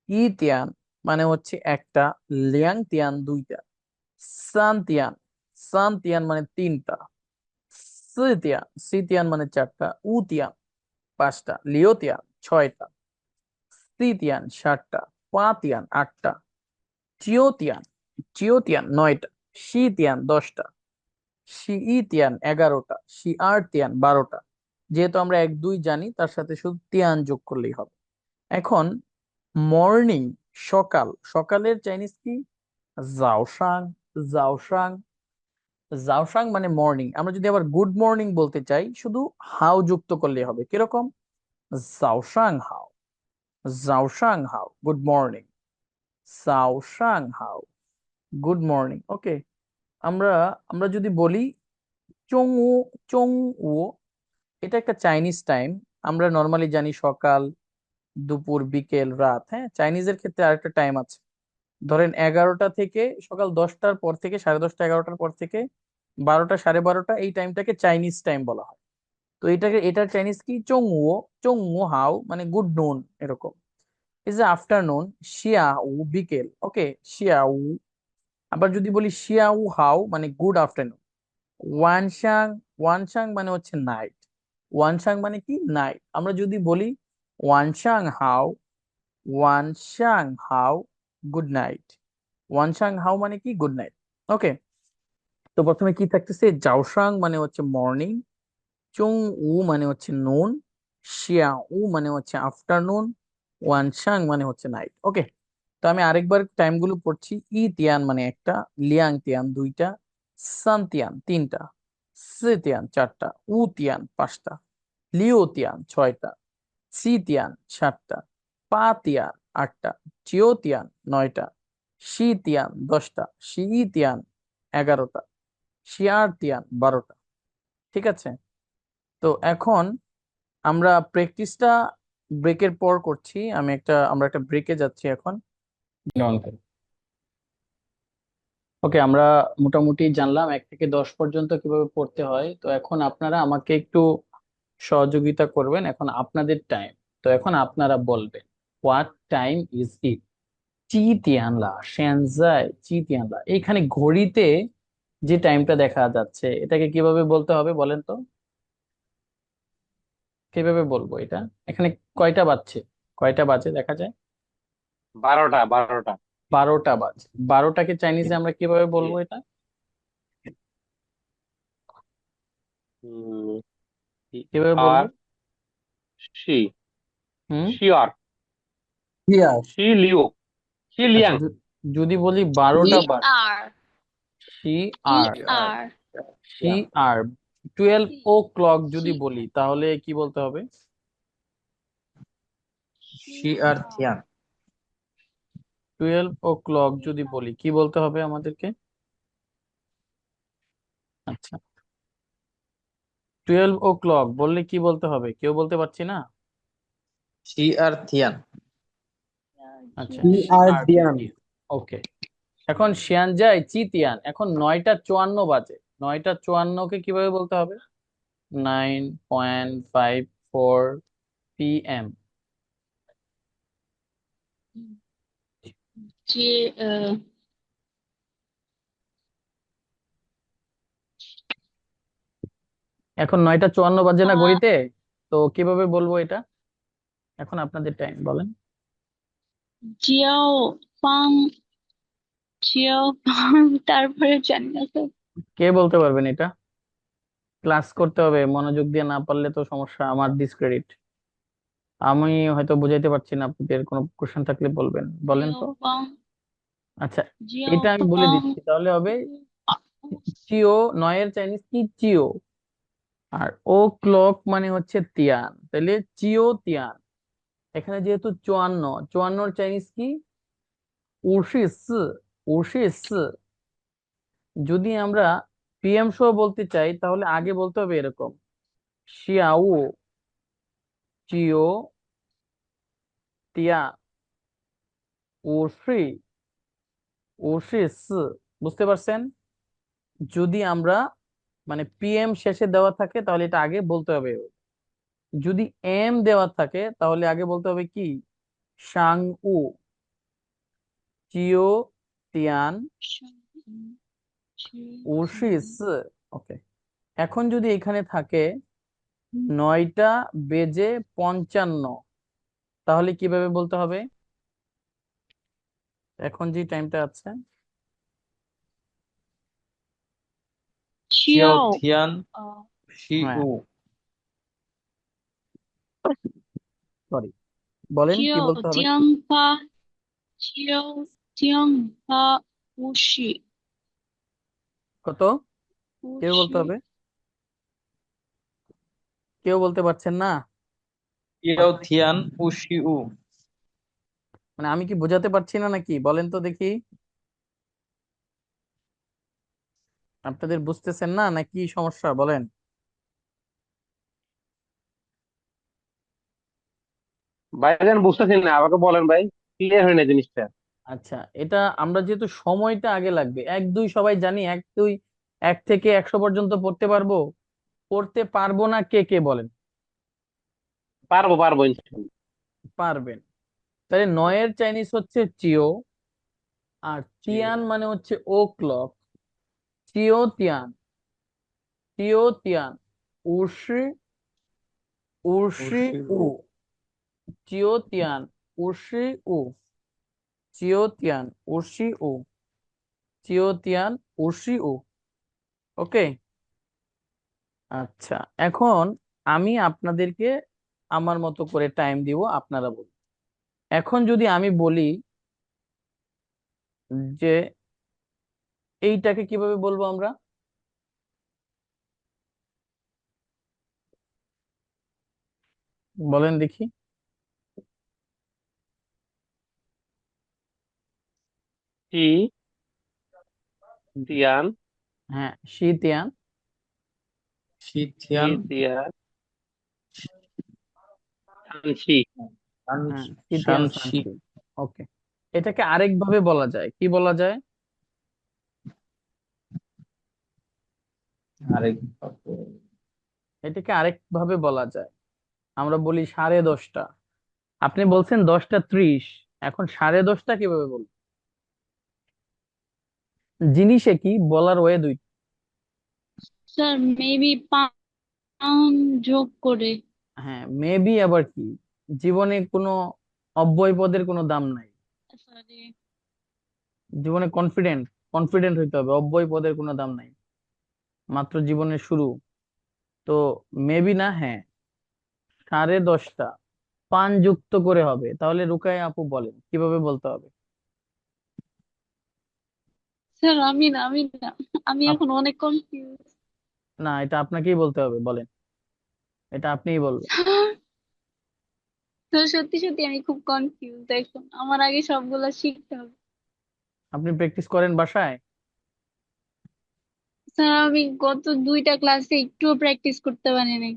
ই তিয়ান মানে হচ্ছে একটা, লিয়াং তিয়ান দুইটা, সান তিয়ান, সান তিয়ান মানে তিনটা, সি তিয়ান, সি তিয়ান মানে চারটা, উ তিয়ান পাঁচটা, লিও তিয়ান ছয়টা, সি তিয়ান সাতটা, পা তিয়ান আটটা, চিও তিয়ান, চিও তিয়ান নয়টা, শি তিয়ান 10টা, শি ই তিয়ান 11টা, শি আর তিয়ান 12টা। যেহেতু আমরা 1 2 জানি, তার সাথে শুধু তিয়ান যোগ করলেই হবে। এখন মর্নিং, সকাল, সকালের চাইনিজ কি? জাওসাং। জাওসাং। জাওসাং মানে মর্নিং। আমরা যদি আবার গুড মর্নিং বলতে চাই, শুধু হাও যুক্ত করলে হবে। কিরকম? জাওসাং হাও। জাওসাং হাও, গুড মর্নিং। জাওসাং হাও, গুড মর্নিং। ওকে। আমরা আমরা যদি বলি চং উ, চং উ, এটা একটা চাইনিজ টাইম। আমরা নর্মালি জানি সকাল, দুপুর, বিকেল, রাত। হ্যাঁ, চাইনিজের ক্ষেত্রে আরেকটা টাইম আছে। ধরেন 11টা থেকে, সকাল 10টার পর থেকে, 10:30 11টার পর থেকে 12টা 12:30, এই টাইমটাকে চাইনিজ টাইম বলা হয়। তো এটার চাইনিজ কি? চংও। চংও হাও মানে গুড নুন, এরকম। ইজ আফটারনুন, শিয়াও বিকেল। ওকে, শিয়াও। আবার যদি বলি শিয়াও হাও মানে গুড আফটারনুন। ওয়ানসাং, ওয়ানসাং মানে হচ্ছে নাইট। ওয়ানসাং মানে কি? নাইট। আমরা যদি বলি ওয়ানসাং হাও, ওয়ানসাং হাও, গুড নাইট। ওয়ানসাং হাও মানে কি? Good night. ওকে। তো প্রথমে কি থাকতেছে? জাওসাং মানে হচ্ছে মর্নিং, চং উ মানে হচ্ছে নুন, শিয়া উ মানে হচ্ছে আফটারনুন, ওয়ানসাং মানে হচ্ছে নাইট। ওকে। তো আমি আরেকবার টাইম গুলো পড়ছি। ই তিয়ান মানে একটা, লিয়াং তিয়ান দুইটা, সান তিয়ান তিনটা, সি তিয়ান চারটা, উ তিয়ান পাঁচটা, লিও তিয়ান ছয়টা, সি তিয়ান সাতটা, পা তিয়ান আটটা, চিও তিয়ান নয়টা, শি তিয়ান 10টা, শি ই তিয়ান 11টা, শিয়ার তিয়ান 12টা। ঠিক আছে। তো এখন আমরা প্র্যাকটিসটা ব্রেকের পর করছি। আমরা একটা ব্রেকে যাচ্ছি এখন। ওকে, আমরা মোটামুটি জানলাম 1 থেকে 10 পর্যন্ত কিভাবে পড়তে হয়। তো এখন আপনারা আমাকে একটু সহযোগিতা করবেন। এখন আপনাদের টাইম। তো এখন আপনারা বলবেন হোয়াট টাইম ইজ ইট। চি তিয়ানলা, সেনজাই চি তিয়ানলা। এইখানে ঘড়িতে যে টাইমটা দেখা যাচ্ছে, এটাকে কিভাবে বলতে হবে বলেন তো? কিভাবে বলবো এটা? এখানে কয়টা বাজছে? কয়টা বাজে দেখা যায়? 12টা, 12টা। 12টা বাজে। 12টাকে চাইনিজে আমরা কিভাবে বলবো এটা? কিভাবে বলবো? আর শি, হুম। শিওর, Here, শি লিউ, শি আচ্ছা, লিয়াং। যদি বলি 12টা E বাজে, ER সি আর, ER সি আর 12 o'clock যদি She বলি, তাহলে কি বলতে হবে? she are Thian. 12 o'clock যদি বলি, কি বলতে হবে আমাদেরকে? আচ্ছা, 12 o'clock বললে কি বলতে হবে? কেউ বলতে পারছি না। She are Thian. আচ্ছা, She সি are আর Thian. ওকে। এখন শিয়ানজাই চিতিয়ান, এখন 9টা 54 বাজে। 9টা 54-কে কিভাবে বলতে হবে? 9:54 p.m. যে এখন 9টা 54 বাজে না আহ, ঘড়িতে? তো কিভাবে বলবো এটা? এখন আপনাদের টাইম, বলেন। জিয়াও পাং জিয়াও পাং তারপরে জানি না স্যার। কে বলতে পারবেন এটা? ক্লাস করতে হবে, মনোযোগ দিয়ে না পারলে তো সমস্যা, আমার ডিসক্রেডিট। আমি হয়তো বুঝাইতে পারছি না, আপনাদের কোনো কোশ্চেন থাকলে বলবেন, বলেন জিয়াও তো। পাং আচ্ছা, জিয়াও এটা আমি বলে পাং দিচ্ছি, তাহলে হবে চিও। 9-এর চাইনিজ কি? চিও। আর ও ক্লক মানে হচ্ছে তিয়ান, তাহলে চিও তিয়ান। এখানে যেহেতু 54, 54-র চাইনিজ কি? 54, 54। যদি আমরা পিএম শো বলতে চাই, তাহলে আগে বলতে হবে এরকম: শিয়াও চিও তিয়া 54, 54। বুঝতে পারছেন? যদি আমরা মানে পিএম শেষে দেওয়া থাকে তাহলে এটা আগে বলতে হবে। যদি এম দেওয়া থাকে তাহলে আগে বলতে হবে কি? সাং উ চিও তিয়ান উশিস। ওকে। এখন যদি এখানে থাকে 9টা বেজে 55, তাহলে কিভাবে বলতে হবে? এখন যে টাইমটা আছে, Xiao চিয়াও Tian আহ, হ্যাঁ, Shiu. সরি, বলেন কি চিয়াও বলতে হবে? তিয়াং পা চিয়াও তিয়াং পা উশি কত? কেউ বলতে উশি হবে? কেউ বলতে পারছেন না? Xiao Tian Ushiu. মানে আমি কি বোঝাতে পারছি না নাকি? বলেন তো দেখি। আপনাদের বুঝতেছেন না নাকি সমস্যা, বলেন। ভাইজান বুঝতেছি না, আমাকে বলেন ভাই, ক্লিয়ার হয় না জিনিসটা। আচ্ছা, এটা আমরা যেহেতু সময়টা আগে লাগবে, 1 2 সবাই জানি, 1 2, 1 থেকে 100 পর্যন্ত পড়তে পারবো। পড়তে পারবো না কে কে বলেন? পারবো পারবো ইনশাল্লাহ। পারবেন। তাহলে 9-এর চাইনিজ হচ্ছে চিও, আর জি। তিয়ান মানে হচ্ছে ও ক্লক। চিও তিয়ান, চিও তিয়ান উশি, উশি উ, Ushiu. চিও তিয়ান উশি উ, চিও তিয়ান উশি উ, চিও তিয়ান উশি উ। ওকে। আচ্ছা, এখন আমি আপনাদেরকে আমার মতো করে টাইম দিব, আপনারা বলুন। এখন যদি আমি বলি যে এইটাকে কিভাবে বলবো আমরা, বলেন দেখি। টি তিয়ান হ্যাঁ, শীতিয়ান। Shi টি Tian তিয়ান শানসি। হ্যাঁ, Shan শীতিয়ান Shanxi. সানসি। ওকে। এটাকে আরেক ভাবে বলা যায়, কি বলা যায়? Arek. এটাকে আরেক ভাবে বলা যায়, আমরা বলি 10:30। আপনি বলছেন 10টা 30, এখন 10:30 কিভাবে বলবো? জিনিসে কি বলার ওয়ে দুই। স্যার মেবি পাং যোগ করে হ্যাঁ, মেবি আবার কি? জীবনে কোনো অব্যয় পদের কোনো দাম নাই। সরি জীবনে কনফিডেন্ট, কনফিডেন্ট হইতে হবে, অব্যয় পদের কোনো দাম নাই, মাত্র জীবনের শুরু। তো মেবি না, হ্যাঁ, 10:30 পান যুক্ত করে হবে, তাহলে রুকায়া আপু বলেন কিভাবে বলতে হবে? স্যার আমি না আমি আপ- এখন অনেক কনফিউজ। না, এটা আপনাকেই বলতে হবে, বলেন। এটা আপনিই বলবেন। তো সত্যি সত্যি আমি খুব কনফিউজ এখন, আমার আগে সবগুলা শিখতে হবে। আপনি প্র্যাকটিস করেন বাসায়? স্যার আমি গত 2টা ক্লাসে একটুও প্র্যাকটিস করতে পারি নাই।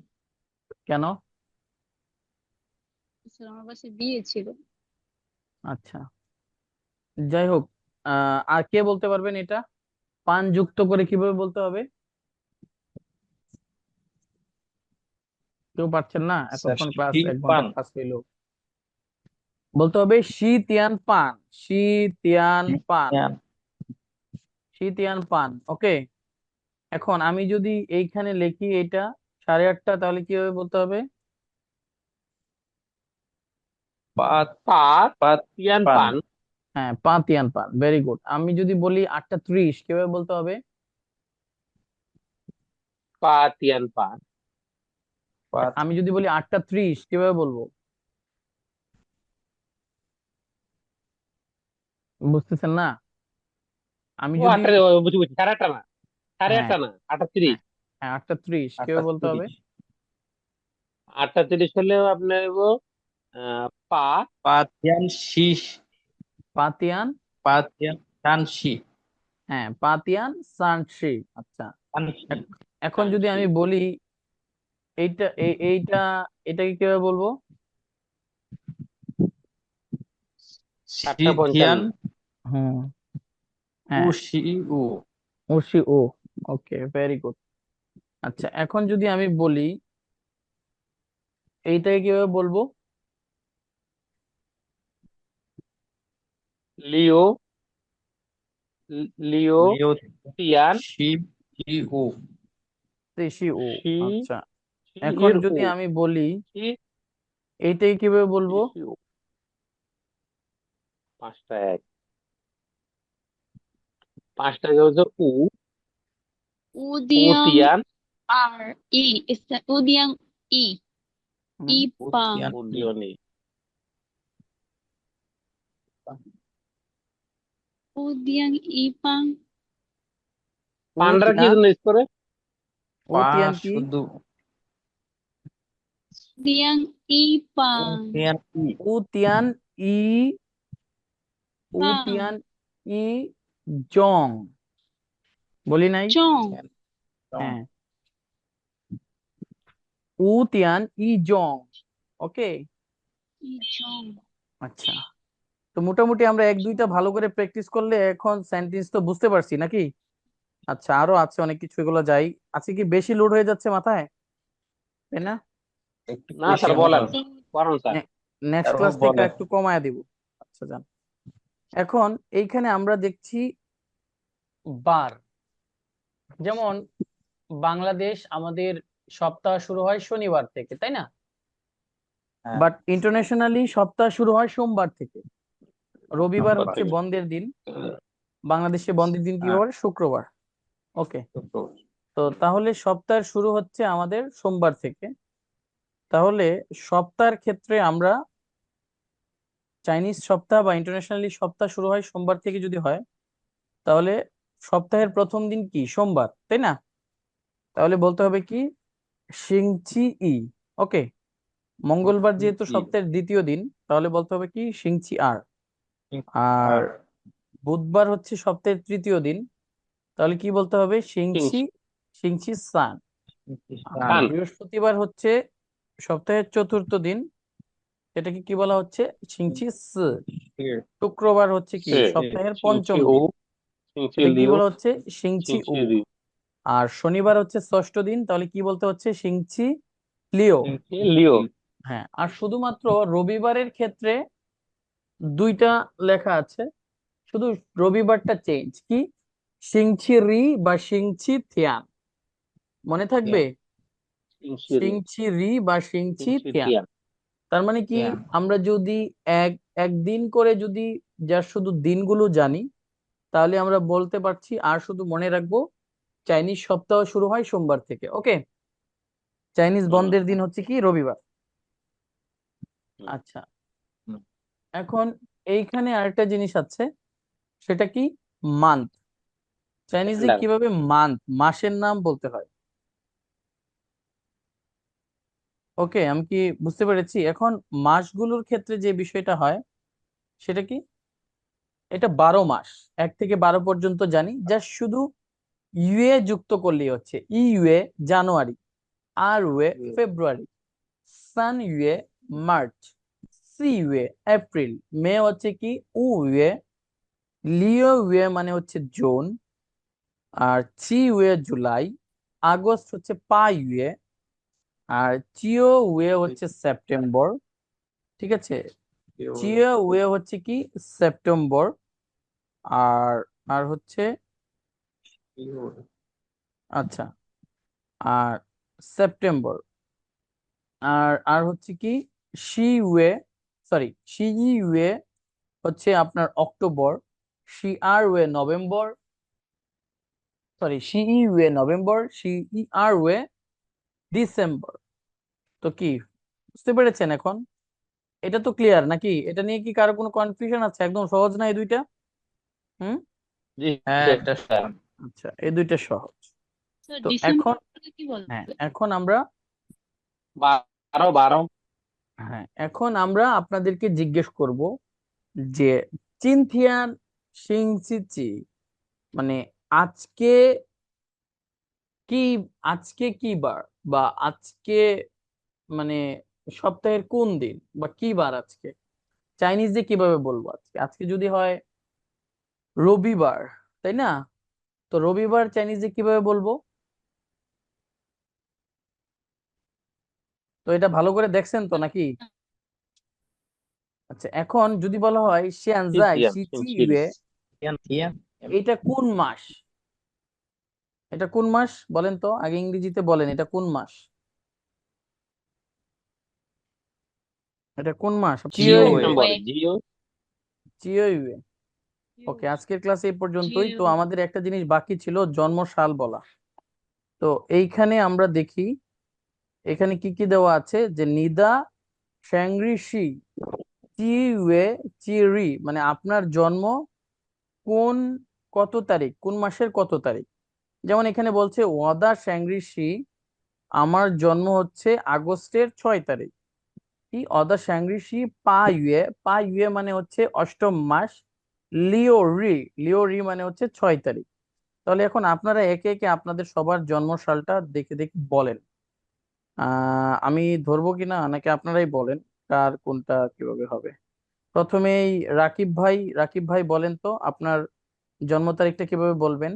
কেন? স্যার আমার পাশে বিয়ে ছিল। আচ্ছা, যাই হোক, আর কে বলতে পারবেন এটা? পান যুক্ত করে কিভাবে বলতে হবে? কেউ পারছেন না? স্যার এতক্ষণ ক্লাস শি 1 ঘন্টা পান ক্লাস হইলো। বলতে হবে শি তিয়ান পান, শি তিয়ান পান, ইয়ান শি তিয়ান পান। ওকে, এখন আমি যদি এইখানে লিখি এটা 8:30, তাহলে কিভাবে বলতে হবে? পাত পা পাত তিয়ান পান পান, হ্যাঁ, পা তিয়ান পান, ভেরি গুড। আমি যদি বলি 8:30, কিভাবে বলতে হবে? পা তিয়ান পান, পাত আমি যদি বলি 8:30, কিভাবে বলবো? বুঝতেছেন না? আমি ও যদি, আটটা, বুঝি বুঝি, সাড়ে আটটা না, সাড়ে হ্যাঁ আটটা না, 8:30। হ্যাঁ হ্যাঁ 8:30 কিভাবে বলতে হবে? 8:30 8:30 হলেও আপনার হইবো, পা পাত ইয়ান শীষ পাতিয়ান, পাত ইয়ান টান শি হ্যাঁ পাতিয়ান সানসি। আচ্ছা, টান শি এখ- এখন টান যদি শি, আমি বলি এইটা এইটা, এটাকে কিভাবে বলবো? শি 8:55। থিয়ান হুম, উ হ্যাঁ শি উ ওশি ও। Okay, very good. আচ্ছা, এখন যদি আমি বলি এইটাকে কিভাবে বলবো? লিও, লিও লিও তিয়ান শি ই উ দেশি ও। শি, আচ্ছা, শি এখন এর উ, যদি আমি বলি শি, এইটাকে কিভাবে শি, বলবো? শি উ। 5টা এক, 5টা হচ্ছে উ, উ উদিয়াং তিয়ান, আর ই, উদিয়াং ই, হুম, উ ইপাং, থিয়ান উ ই দিওনি। উদিয়াং ইপাং, ও পানরা কি তিয়ান, জন্য ইউজ করে? ও পা তিয়ান কি? শুধু দিয়াং উ ইপাং, থিয়ান ই ও তিয়ান ই, ও পাং, তিয়ান ই জং, বলি নাই? চং, টং হ্যাঁ, উ তিয়ান ই জং। ওকে, ইচং। আচ্ছা। তো মোটামুটি আমরা 1-2টা ভালো করে প্র্যাকটিস করলে এখন সেন্টেন্স তো বুঝতে পারছি নাকি? আচ্ছা, আরো আছে অনেক কিছু, এগুলো যাই। আজকে কি বেশি লোড হয়ে যাচ্ছে মাথায়, তাই না? একটু না বেশি স্যার, হয়ে বলেন, যাচ্ছে বলেন স্যার। নেক্সট তারপর ক্লাস থেকে বলে একটু কমায় দিব। আচ্ছা, যান। এখন এইখানে আমরা দেখছি বার, যেমন বাংলাদেশ আমাদের সপ্তাহ শুরু হয় শনিবার থেকে, তাই না? হ্যাঁ বাট ইন্টারন্যাশনালি সপ্তাহ শুরু হয় সোমবার থেকে। রবিবার নাম্বার হচ্ছে থেকে বন্ধের দিন, বাংলাদেশে বন্ধের দিন কি হ্যাঁ বার? শুক্রবার। ওকে, দুটো তো তাহলে সপ্তাহের শুরু হচ্ছে আমাদের সোমবার থেকে। তাহলে সপ্তাহের ক্ষেত্রে আমরা চাইনিজ সপ্তাহ বা ইন্টারন্যাশনালি সপ্তাহ শুরু হয় সোমবার থেকে যদি হয়, তাহলে সপ্তাহের প্রথম দিন কি? সোমবার, তাই না? তাহলে বলতে হবে কি? সিংচি ই। ওকে, মঙ্গলবার যেহেতু ই সপ্তাহের দ্বিতীয় দিন, তাহলে বলতে হবে কি? সিংচি আর। আর আর বুধবার হচ্ছে সপ্তাহের তৃতীয় দিন, তাহলে কি বলতে হবে? সিংচি, কিংস, সিংচি সান। আর পাকিস্তান পান, বৃহস্পতিবার হচ্ছে সপ্তাহের চতুর্থ দিন, এটাকে কি বলা হচ্ছে? সিংচি সি। শুক্রবার হচ্ছে কি? সে, সপ্তাহের সিংচি পঞ্চম উ, দিন, সিংচি এটা কি লিও, বলা হচ্ছে? সিংচি উ। সিংচি রিউ, আর শনিবার হচ্ছে ষষ্ঠ দিন, তাহলে কি বলতে হচ্ছে? সিংচি লিও। সিংচি লিও। হ্যাঁ, আর শুধুমাত্র রবিবারের ক্ষেত্রে 2টা লেখা আছে, শুধু রবিবারটা চেঞ্জ কি? সিংচি রি বা সিংচি থিয়ান, মনে থাকবে? সিংচি রিউ, সিংচি রি বা সিংচি সিংচি থিয়ান। তিয়ান। তার মানে কি? তিয়ান আমরা যদি এক একদিন করে যদি যার শুধু দিনগুলো জানি, তাহলে আমরা বলতে পারছি, আর শুধু মনে রাখবো চাইনিজ সপ্তাহ শুরু হয় সোমবার থেকে। ওকে, চাইনিজ হুম, বন্ধের দিন হচ্ছে কি? রবিবার। হুম, আচ্ছা, এখন এইখানে আরেকটা জিনিস আছে, সেটা কি? মান্থ। চাইনিজে ক্যালেন্ডার। কিভাবে মান্থ, মাসের নাম বলতে হয়? ওকে, আমি কি বুঝতে পেরেছি? এখন মাসগুলোর ক্ষেত্রে যে বিষয়টা হয় সেটা কি? এটা 12 মাস, 1 থেকে 12 পর্যন্ত জানি, জাস্ট শুধু ইউএ যুক্ত করলেই হচ্ছে। ইউএ জানুয়ারি, আর ইউএ ফেব্রুয়ারি, সান ইউএ মার্চ, সি ইউএ এপ্রিল, মে হচ্ছে কি? উ ইউএ লিও ওয়ে মানে হচ্ছে জুন, আর চি ওয়ে জুলাই, আগস্ট হচ্ছে পা ইউয়ে, আর চিও ওয়ে হচ্ছে সেপ্টেম্বর। ঠিক আছে, চিও ওয়ে হচ্ছে কি সেপ্টেম্বর, আর আর হচ্ছে আচ্ছা, আর সেপ্টেম্বর, আর হচ্ছে কি শিওয়ে, সরি শিইওয়ে হচ্ছে আপনার অক্টোবর, শিআরওয়ে নভেম্বর, সরি শিইওয়ে নভেম্বর, শিইআরওয়ে ডিসেম্বর। তো কি বুঝতে পেরেছেন এখন? এটা তো ক্লিয়ার নাকি? এটা নিয়ে কি কারো কোনো কনফিউশন আছে? একদম সহজ না এই দুইটা? হুম। জি হ্যাঁ স্যার। এটা স্যার। আচ্ছা, এই দুইটা সহজ। স্যার তো এখন, ডিসেম্বরটাকে কি হ্যাঁ বলতে? এখন আমরা, 12 হ্যাঁ এখন আমরা আপনাদেরকে জিজ্ঞেস করব যে চিনথিয়ান সিংসিচি মানে আজকে কি, আজকে কি বার, বা আজকে মানে সপ্তাহের কোন দিন, বা কি বার আজকে, চাইনিজে কিভাবে বলবো আজকে? আজকে যদি হয় রবিবার, তাই না? তো রবিবার চাইনিজে কিভাবে বলবো? তো এটা ভালো করে দেখছেন তো নাকি? আচ্ছা, এখন যদি বলা হয় শিয়ানজাই সিনসিয়ার সিনসিয়ার শিচিউয়ে, থিয়ান থিয়ান এটা কোন মাস? এটা কোন মাস বলেন তো, আগে ইংরেজিতে বলেন, এটা কোন মাস? এটা কোন মাস? জিওওয়ে। ডিসেম্বর জিও। চিওইউয়ে। ওকে, আজকের ক্লাসে এই পর্যন্তই। তো জিও। আমাদের একটা জিনিস বাকি ছিল, জন্ম সাল বলা। তো এইখানে আমরা দেখি এখানে কি কি দেওয়া আছে, যে নিদা শ্যাংরিশি চিউয়ে চিরি, মানে আপনার জন্ম কোন, কত তারিখ, কোন মাসের কত তারিখ। যেমন এখানে বলছে ওয়াদা শ্যাংরিশি, আমার জন্ম হচ্ছে আগস্টের 6 তারিখ। কি অদা শ্যাংরিশি পা ইউয়ে, পা ইউয়ে মানে হচ্ছে অষ্টম মাস, লিও রি, লিও রি মানে হচ্ছে 6 তারিখ। তাহলে এখন আপনারা একে একে আপনাদের সবার জন্ম সালটা দেখে দেখে বলেন। আমি ধরবো কিনা নাকি আপনারাই বলেন কার কোনটা কিভাবে হবে? প্রথমেই রাকিব ভাই, রাকিব ভাই বলেন তো আপনার জন্ম তারিখটা কিভাবে বলবেন?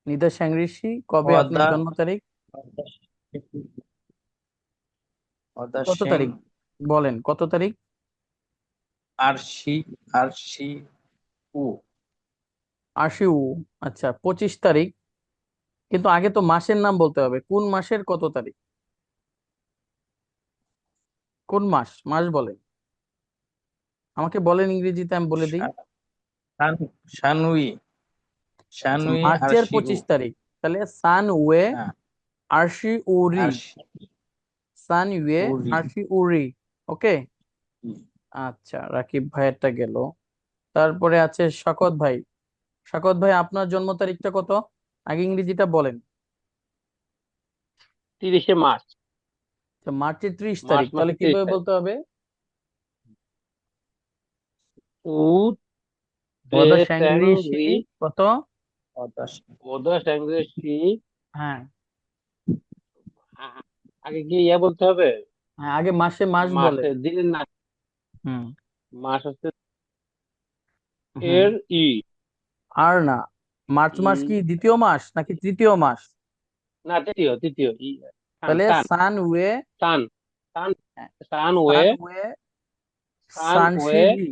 নিদা শ্যাংরিশি কবে আপনার অদা জন্ম তারিখ? অদা কত সেং তারিখ বলেন, কত তারিখ? আরশি আরশি উ আশি উ, আচ্ছা 25 তারিখ। কিন্তু আগে তো মাসের নাম বলতে হবে, কোন মাসের কত তারিখ, কোন মাস, মাস বলেন, আমাকে বলেন ইংরেজিতে, আমি বলে দিই। শান শানুই আচ্ছা, শানুই মার্চের আরশি উ। 25 তারিখ, তাহলে সান ওয়ে হ্যাঁ আরশি উরি, আরশি সান ওয়ে উরি। আরশি উরি। ওকে, আচ্ছা রাকিব ভাইয়েরটা গেল। তারপরে আছে শকত ভাই। শকত ভাই আপনার জন্ম তারিখটা কত? আগে ইংরেজিটা বলেন। 30 মার্চ। তো মার্চের 30 তারিখ, মার্চ তাহলে মাসের কিভাবে 30 তারিখ। বলতে হবে? উ ওদা দে শ্যাংরিশি স্যাংরি কত? অদা ওদা স্যাংরি হ্যাঁ, আগে কি বলতে হবে? হ্যাঁ আগে মাসে মাস বলেন। মাসের দিনের না, হুম। মাস হচ্ছে হুম, এর ই আর না, মার্চ ই মাস কি দ্বিতীয় মাস নাকি তৃতীয় মাস? না, তৃতীয় তৃতীয় ই সান তাহলে সান সান ওয়ে, সান সান সান ওয়ে সান ওয়ে সান ওয়ে সানশিরি,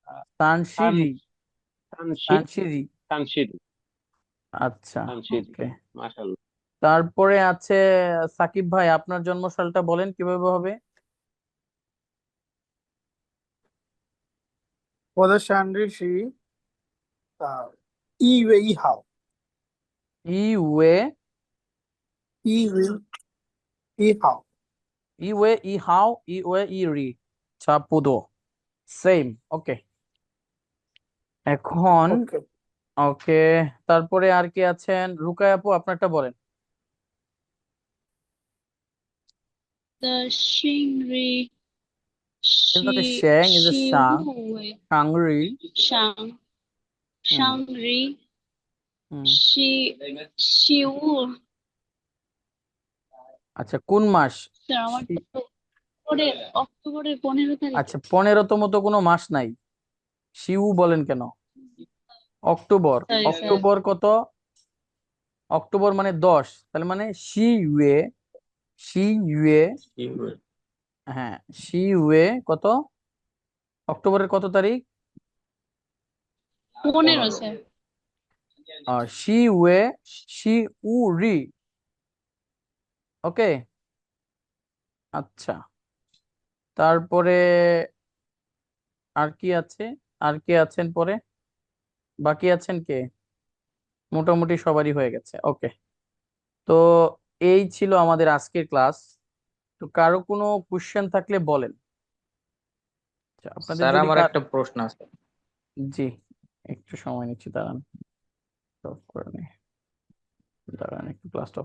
সান সানশিরি, সানশিদ সানশিরি। সানশিদ আচ্ছা, সানশিদ। ওকে। মাশাআল্লাহ। তারপরে আছে সাকিব ভাই, আপনার জন্ম সালটা বলেন কিভাবে হবে? 我的生日是1月1号，ই ওয়ে, 1月1号。ই ওয়ে ই হাও, ই ওয়ে ই রি, চাপুদো, সেম। ওকে, এখন, OK，ওকে, তারপরে আর কি আছেন? রুকায় আপু আপনারটা বলেন। The Shingri It's not a Shi shang, it's a Shi shang, Wu shangri. Shang hmm, Shangri hmm. Shi Wu। আচ্ছা কোন মাস? স্যার আমার তো অক্টোবরের 15 তারিখ। আচ্ছা 15তম তো কোনো মাস নাই, শিউ বলেন কেন? অক্টোবর। সরি স্যার অক্টোবর কত? অক্টোবর মানে 10, তাহলে মানে শিউয়ে, শিউয়ে, শিউয়ে হ্যাঁ শিউয়ে কত? অক্টোবরের কত তারিখ? 15 স্যার শিউয়ে, শিউরি। ওকে, আচ্ছা। তারপরে আর কি আছে? আর কে আছেন পরে? বাকি আছেন কে? মোটামুটি সবারই হয়ে গেছে। ওকে, তো এই ছিল আমাদের আজকের ক্লাস। তো কারো কোনো কোশ্চেন থাকলে বলেন। আচ্ছা, আপনাদের স্যার যদি আমার একটা প্রশ্ন আছে। জি, একটু সময় নিচ্ছি, দাঁড়ান, stop করে নিই। দাঁড়ান একটু ক্লাসটা